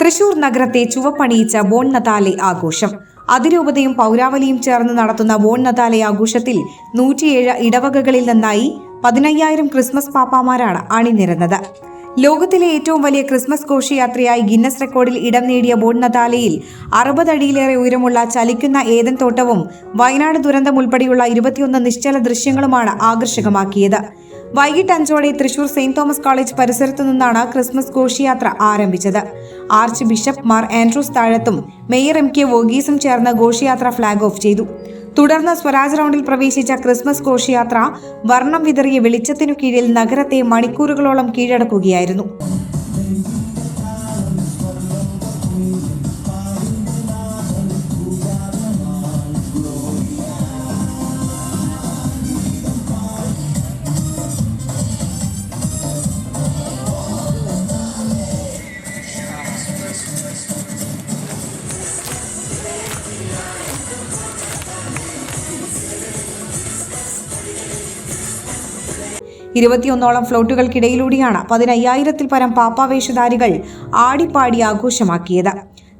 തൃശൂർ നഗരത്തെ ചുവപ്പണിയിച്ച ബോൺ നതാലെ ആഘോഷം. അതിരൂപതയും പൗരാവലിയും ചേർന്ന് നടത്തുന്ന ബോൺ നതാലെ ആഘോഷത്തിൽ 107 ഇടവകകളിൽ നിന്നായി 15,000 ക്രിസ്മസ് പാപ്പാമാരാണ് അണിനിരന്നത്. ലോകത്തിലെ ഏറ്റവും വലിയ ക്രിസ്മസ് ഘോഷയാത്രയായി ഗിന്നസ് റെക്കോർഡിൽ ഇടം നേടിയ ബോൺ നതാലെയിൽ 60 അടിയിലേറെ ഉയരമുള്ള ചലിക്കുന്ന ഏദൻ തോട്ടവും വയനാട് ദുരന്തം ഉൾപ്പെടെയുള്ള 21 നിശ്ചല ദൃശ്യങ്ങളുമാണ് ആകർഷകമാക്കിയത്. വൈകിട്ട് 5 തൃശൂർ സെന്റ് തോമസ് കോളേജ് പരിസരത്തു നിന്നാണ് ക്രിസ്മസ് ഘോഷയാത്ര ആരംഭിച്ചത്. ആർച്ച് ബിഷപ്പ് മാർ ആൻഡ്രൂസ് താഴത്തും മേയർ MK വർഗീസും ചേർന്ന് ഘോഷയാത്ര ഫ്ളാഗ് ഓഫ് ചെയ്തു. തുടർന്ന് സ്വരാജ് റൗണ്ടിൽ പ്രവേശിച്ച ക്രിസ്മസ് ഘോഷയാത്ര വർണ്ണം വിതറിയ വെളിച്ചത്തിനു കീഴിൽ നഗരത്തെ മണിക്കൂറുകളോളം കീഴടക്കുകയായിരുന്നു. ഫ്ലോട്ടുകൾക്കിടയിലൂടെയാണ് 15,000-ൽ പരം പാപ്പാവേഷധാരികൾ ആടിപ്പാടി ആഘോഷമാക്കിയത്.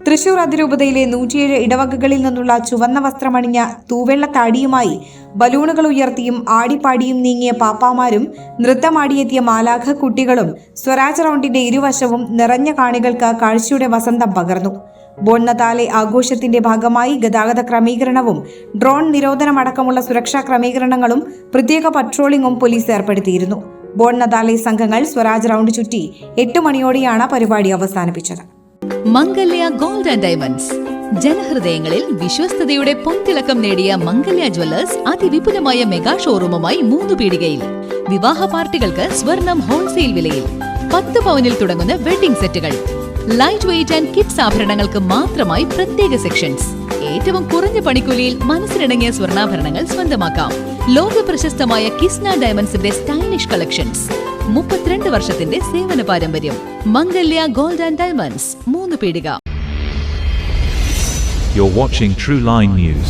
തൃശൂർ അതിരൂപതയിലെ 107 ഇടവകകളിൽ നിന്നുള്ള ചുവന്ന വസ്ത്രമണിഞ്ഞ തൂവെള്ള താടിയുമായി ബലൂണുകൾ ഉയർത്തിയും ആടിപ്പാടിയും നീങ്ങിയ പാപ്പാമാരും നൃത്തമാടിയെത്തിയ മാലാഖ കുട്ടികളും സ്വരാജ് റൗണ്ടിന്റെ ഇരുവശവും നിറഞ്ഞ കാണികൾക്ക് കാഴ്ചയുടെ വസന്തം പകർന്നു. ബോൺ നതാലെ ആഘോഷത്തിന്റെ ഭാഗമായി ഗതാഗത ക്രമീകരണവും ഡ്രോൺ നിരോധനമടക്കമുള്ള സുരക്ഷാ ക്രമീകരണങ്ങളും പ്രത്യേക പട്രോളിംഗും പോലീസ് ഏർപ്പെടുത്തിയിരുന്നു. ബോൺ നതാലെ സംഘങ്ങൾ സ്വരാജ് റൗണ്ട് ചുറ്റി 8 മണിയോടെയാണ് പരിപാടി അവസാനിപ്പിച്ചത്. മംഗല്യ ഗോൾഡ് ആൻഡ് ഡയമണ്ട്സ് ജനഹൃദയങ്ങളിൽ വിശ്വസ്തയുടെ പൊൻതിളക്കം നേടിയ മംഗല്യ ജ്വല്ലേഴ്സ് അതിവിപുലമായ മെഗാ ഷോറൂമുമായി 3 പീടികയിൽ. വിവാഹ പാർട്ടികൾക്ക് സ്വർണം ഹോൾസെയിൽ വിലയിൽ 10 പവനിൽ തുടങ്ങുന്ന വെഡിംഗ് സെറ്റുകൾ, ലൈറ്റ് വെയ്റ്റ് ആൻഡ് കിഡ്സ് ആഭരണങ്ങൾക്ക് മാത്രമായി പ്രത്യേക സെക്ഷൻസ്. ഏറ്റവും കുറഞ്ഞ പണിക്കൂലിയിൽ മനസ്സിലിണങ്ങിയ സ്വർണ്ണാഭരണങ്ങൾ സ്വന്തമാക്കാം. ലോക പ്രശസ്തമായ കിസ്ന ഡയമണ്ട്സിന്റെ സ്റ്റൈലിഷ് കളക്ഷൻസ്. 32 വർഷത്തിന്റെ സേവന പാരമ്പര്യം. മംഗല്യ ഗോൾഡ് ആൻഡ് ഡയമണ്ട്സ്, 3 പീടിക. You're watching True Line News.